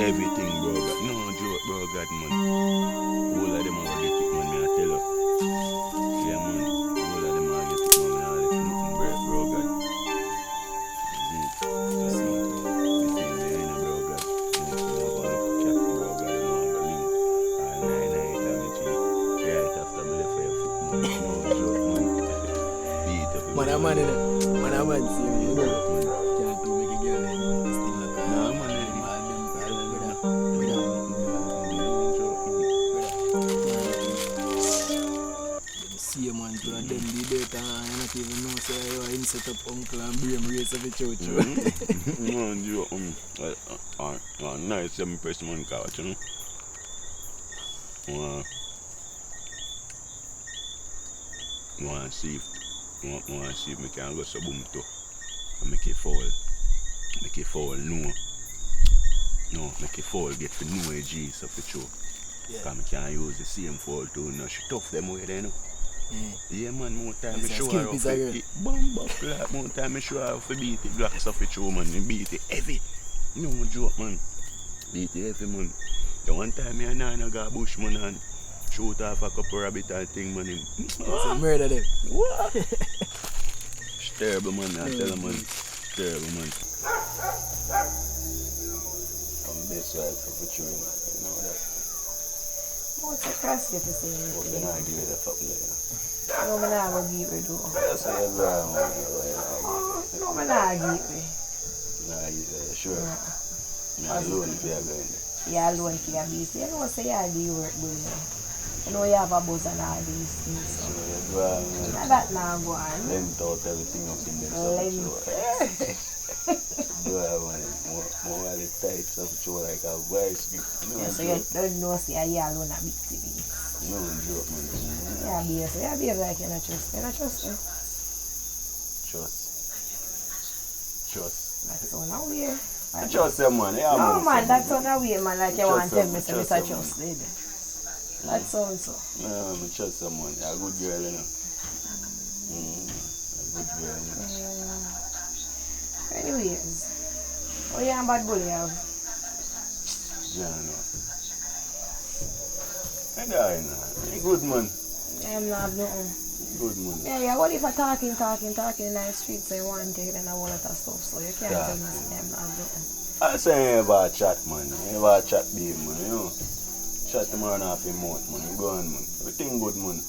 everything, bro. God. No joke, bro. God, man. All of them are get it, man. Me I tell you. Yeah, man. All of them are get it, man. Me I left nothing, bro. God. See, you feel me? You know, bro. God. Next one, I'm gonna look cat, bro. God. I'm gonna link. All night, damage. Right after me left for your foot, man. No joke, man. Beat up. Man, I'm man, innit? Man, I'm man, see me, you know. Man. Can't do make a girl, then still look at Nah, man. them, all them problems, brother. See you, man, to them the data, you not even know, say you are in set up uncle and blame race of the church. No, you nice 7 man couch, you know. Want to see if me can go so boom to and make it fall. Make it fall, no. No, make it fall, get for no AG, so for sure. Yeah. Because I can't use the same fall too, no. She tough them way there, no. Yeah, man, more time It's I a show skill her piece how to again. beat bomb up, like, more time I show her how to beat it black stuff for sure, man. You beat it heavy. No joke, man. Beat it heavy, man. The one time I and got bush, man, and shoot off a couple rabbit and thing, man. It's a murder them. What? It's terrible, man. I tell you, man. It's terrible, man. I'm best wife for sure, you know that. What's a CrossFit to say? What can I give you that fucking there? No, I'm not going to give it, though. That's what I'm going to give you. No, I'm not going to give it. Nah, you sure? Me alone if you're going there. Yeah, alone if you're busy. You know, say you do work, good. You know, you have a buzz and all these things. So. You go on, man. Now that now go on. Length out everything up in them. Do I want more of the tight stuff show like a voice grip. No Yeah, so joke. you don't know, say you alone a big TV. No joke, man. Yeah, be so you be like you not trust. You not trust him. Trust. That's all now weird. I trust them, man. Yeah, No, man, that's all now weird, man. Like you want to tell me, so Trust Mr. them, Trust, lady. That's all so. No, I trust someone. You're a good girl, you know. A good girl, you know. Anyways, what you and bad bully have? Yeah, I know. I die now. You good, man. I'm not have nothing. Good, man. Yeah, what if I talking in the streets and you want to take then a whole lot of stuff, so you can't tell me I'm not have nothing. I say you ever chat, man. You ever chat, babe, man, you know. Chat tomorrow and half a month, man. You go on, man. Everything good, man.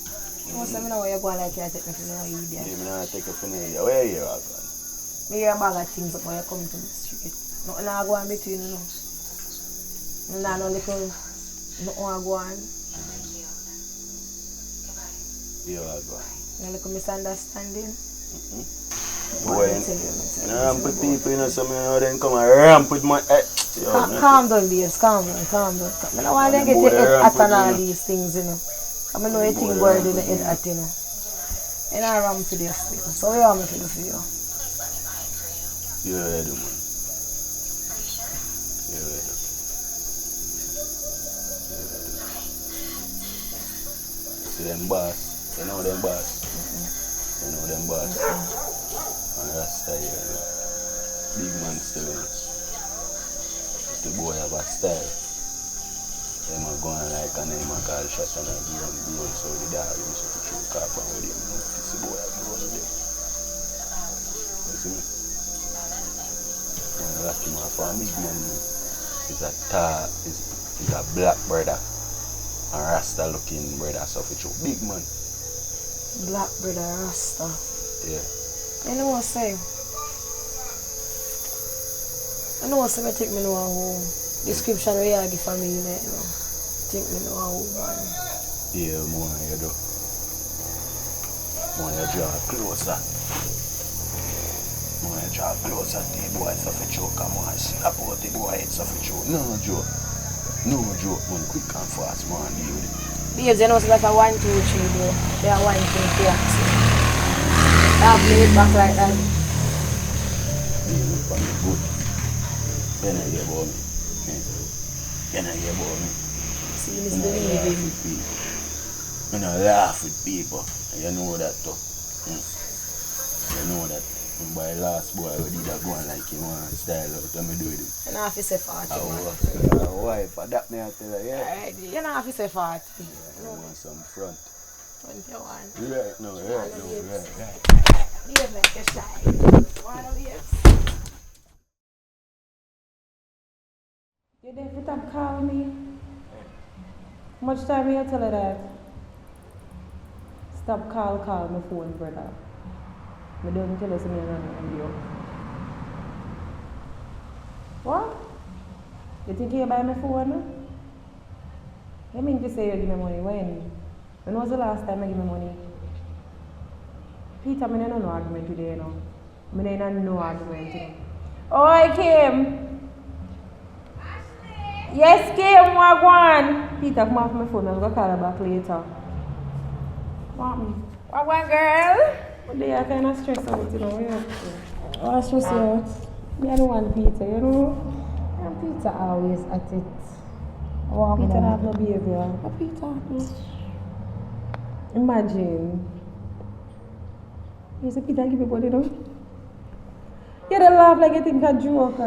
Most of me know where you go like you take me to know you there. Yeah, me not take a finale. Where you are, man? Me hear a bag of things up when you come to the street. Nothing I go on between you know. Nah, no little, nothing I go on. You are going. No little misunderstanding. Boy, ramp with people, you know, so me know then come and ramp with my head. Calm down, babes, calm down. I don't want to get your head at and all these things, you know. I know you think word in the head at, you know. And I ram for this thing. So what you want me to do for you? You're ready, man. You're ready. See them boss? You know them boss? You know them boss? And Rasta here, big man still, you know. The boy have a style. Them are going like and them are call shot and I give him blow. So the dog used to shoot cap and with him, you know, this boy have run there. You see me? When I lock him off, a big man, is a tall, is a black brother. And Rasta looking brother, so for sure. Big man. Black brother Rasta. Yeah. You know what I say? I know what I take me to a home. Description where you give for me, you know. Take me to a home, man. Yeah, more you do. More you draw closer. More you draw closer to the boy, so for sure. Come on, slap out the boy, so for sure. No joke. No joke, man. Quick and fast, man. Deal with it. Babes, you know, it's like a 1, 2, 3, bro. They are 1, 2, 3 axis. I play it back like that. Deal with it, man. Good. You know hear about me. You know hear about me. See, misbelieving. You know laugh with people. You know that too. You know that. And by last boy, we did that going like you want style out and me do it. You know if you say 40. Wife, that me I tell her, yeah. Alright, you know if you say 40. You want some front. 21. Right, no, right. Behave like a shy. Wanna behave? You there for to call me? How much time you tell her that? Stop call my phone, brother. I don't tell us me and you. What? You think you buy my phone? You mean to say you give me money when? When was the last time I give me money? Peter, I don't know no argument today, you know. I don't no argument, you know. Oh, Kim! Yes, Kim, what one? Peter, come off my phone. I'm going to call her back later. What me? What one girl? They are kind of stressed out, you know. What you up to? Oh, stress you out. Me, I don't want Peter, you know. And Peter always at it. Peter don't have no behavior. What Peter? Imagine. You say Peter give me body, though. You don't laugh like you think a joke.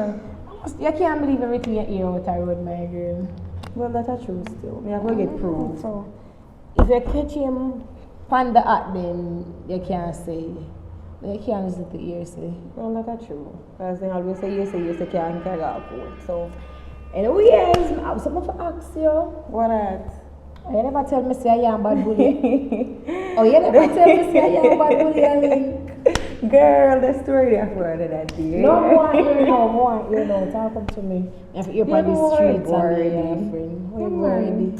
You can't believe everything you hear out the road, my girl. Well, that's true still. Me, I'm going to get proved. So, if you catch him on the act, then you can't say. But you can't listen to hearsay. Well, that's true. Because they always say, you can't carry out court. So, anyways, I have something to ask you. What that? Oh, you never tell me say I am bad bully. Oh, you never tell me say I am bad bully, I mean. Girl, the story I've heard that day. No more, you know, talk up to me. If you're on the streets and your friend. What you worried?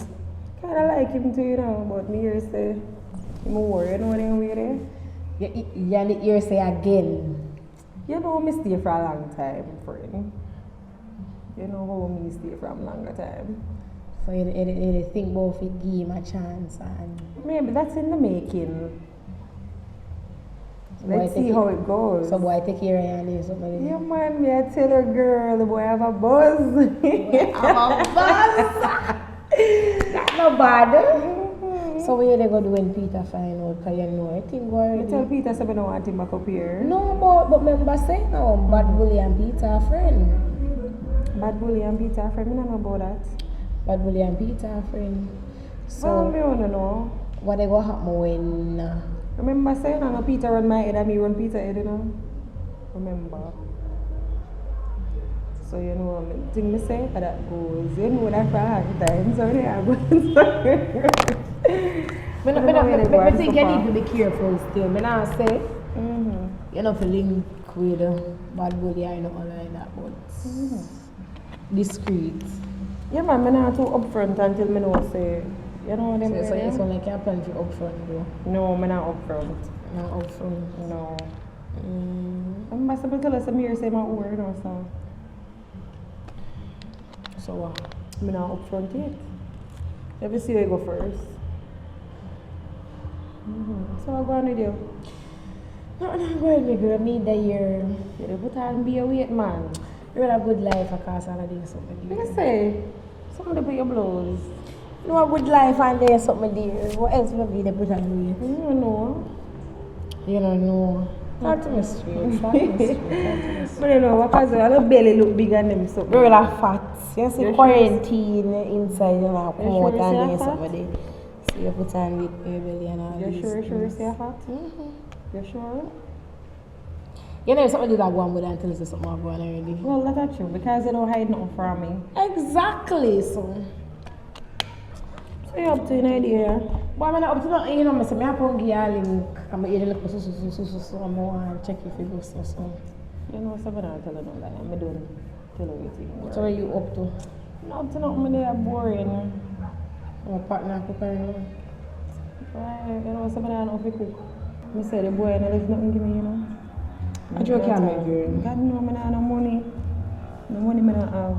Kind of like him too, you know, but me here say, I'm worried, you know what I'm worried. You hear say again. You know, me stay for a long time, friend. You know how me stay for a longer time. So you think about if you give him a chance and... Maybe that's in the making. Let's see how it goes. So boy take care of you something. Yeah man, me I tell her girl, the boy have a buzz. Have a buzz? That's not bad. So what you gonna do when Peter find out? Because you know I think already. You tell Peter so I don't want him back up here. No, but remember say no, Bad Bully and Peter are friend. Bad Bully and Peter are friend, I don't know about that. Bad Bully and Peter are friend. So well, me don't know. What they go happen when remember saying no Peter run my head and me run Peter head, you know? Remember. So you know, the thing me say that goes, you know that for a long time, so they are going I think you need to be careful still. I not say you know to link with Bad Bully or nothing like that, but discreet. Yeah man, I'm not too upfront until I know say, you know what I mean? So it's not like you're planning for upfront though? No, I'm not upfront. Not upfront? No. I'm about to tell us some here say my word or so. So what? I'm not upfront yet. Let me see where I go first. So I'm going with you. No, I'm going with you. Me that year. You put on be a weight man. You had a good life across all of this something. Like I say, something to put your blows. You know a good life and there's something there. What else would be the put on weight? You don't know. You don't know. Talk to me straight. Talk to me straight. I don't know, because your belly look bigger than them something. Girl are fat. You see quarantine inside, you know, come out and there's something there. So you put on with your belly and all You these sure things. you're fat? You sure? You know, something that go on with until there's something going on already. Well, that's true, because you don't hide nothing from me. Exactly, so. So you're up to an idea? But I'm not up to nothing, you know, I say, I have to give you a link. I'm going to look so I'm going to check if you go so. You know, so I'm not telling you that. I'm doing tell you everything. So what are you up to? I'm up to nothing, they are boring. I'm a partner cooker, Right, you know, so I don't know if you cook. I said the boy, there's nothing give me, you know. I joke you make girl. God know, I don't have no money. No money I don't have.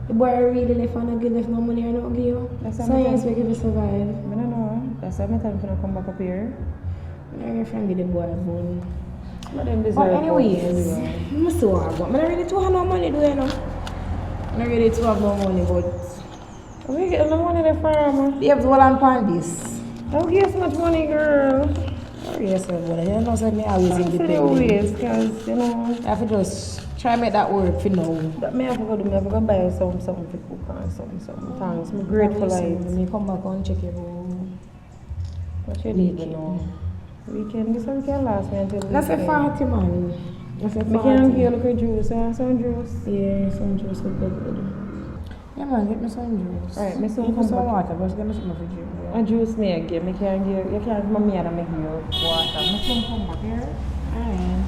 The boy really left and not give no money or not give you. So you expect you to survive. I don't know. That's why I'm telling you to come back up here. I'm your friend give the boy a money. But them deserve But anyways, anyway. I'm still have one. I don't really to have no money, do you know? I don't really to have no money, but Where you getting the money from? you have to hold on upon this. Don't give so much money, girl. Yes, but you know, so me always For the independent. ways, because, you know, I have to just try make that work for now. that me have to go buy something for cook and something. Thanks. I'm grateful for it. When you come back and check your room. What you need to know? Weekend, this weekend last me until That's a party, man. That's a Me party. can get a look at juice, some juice. Yeah, some juice would be good. Yeah, man, get me some juice. Alright, me soon Get me come some back. water, but get me something for drink. A juice me again. Me can get, you can't come here and make you water. Me soon come back here. Alright.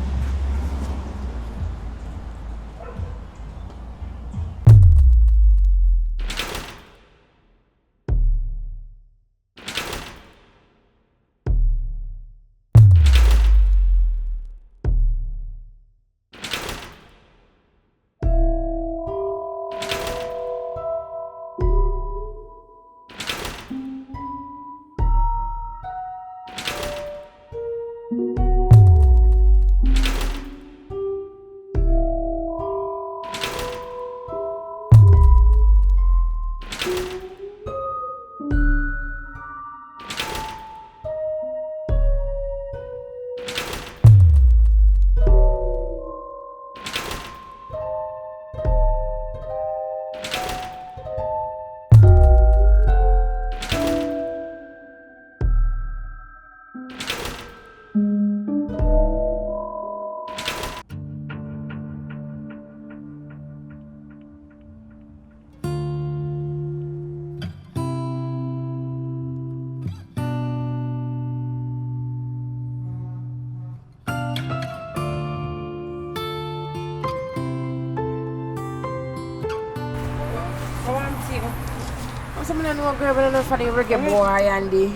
Someone know girl, but I know for the reggae boy and the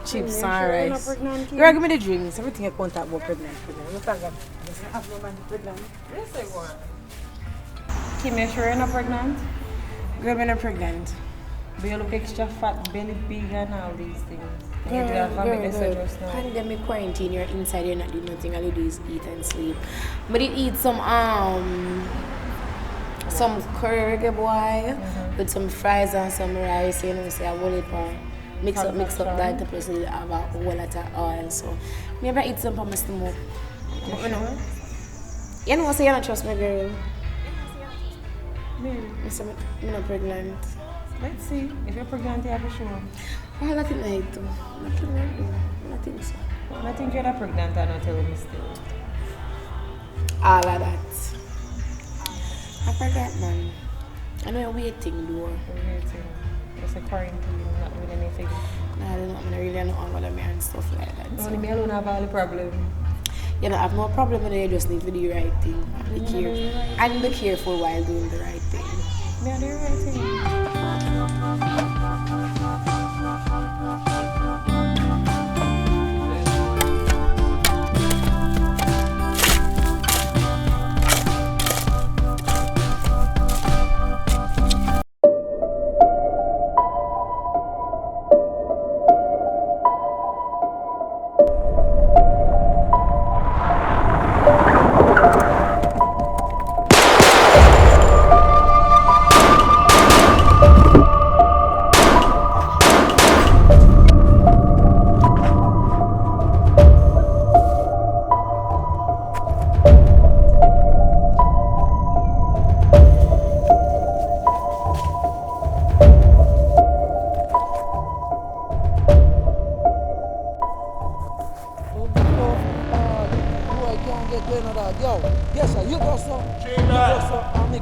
chips and rice. Girl, give me the drinks. Everything I contact about pregnant. Look at that. I have no man pregnant. Yes, I want. Kim, you sure you're not pregnant? Girl, I'm not pregnant. But you look extra fat, belly big and all these things. You do that for me, so just now. Pandemic quarantine, you're inside, you're not doing nothing. All you do is eat and sleep. But it eat some curry reggae boy with some fries and some rice, you know, say I will it mix up that the place will have a whole lot of oil. So maybe I eat some for my stomach. You know. You know, say you don't trust me, girl. I'm not pregnant. Let's see. If you're pregnant, you have to show. Well, nothing like that. Nothing so. I think you're not pregnant and not telling me still. All of that. I forgot, man. I know you're waiting, though. You're waiting. It's a quarantine, not doing anything. Nah, I don't really know what I mean and stuff like that. Only me alone have all the problem. You know, I have no problem with it. You just need to do the right thing. And be careful while doing the right thing. Me do the right thing.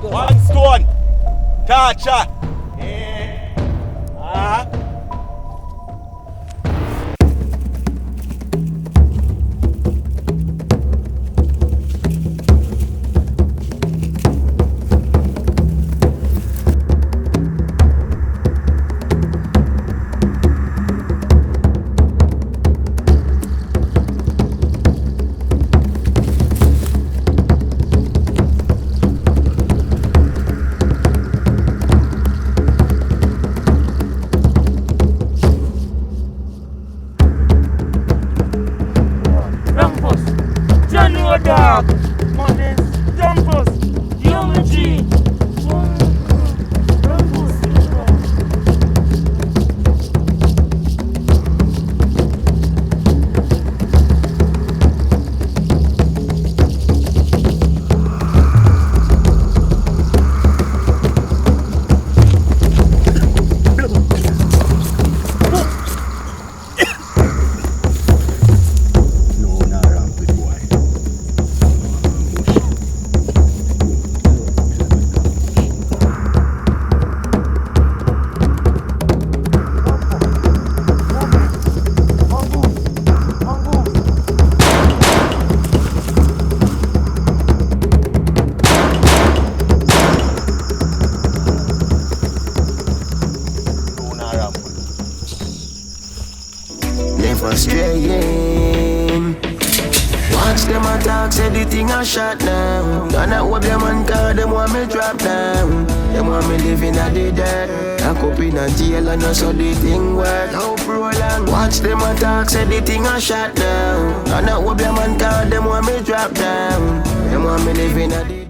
One stone. Torture. frustrating. Watch them attack, say the thing a shot now. Don't know what them man call, them want me drop down. Them want me living at the dirt. Lock up in a jail and so the thing work. How prolong? Watch them attack, say the thing a shot now. Don't know what them man call, them want me drop down. Them want me living at the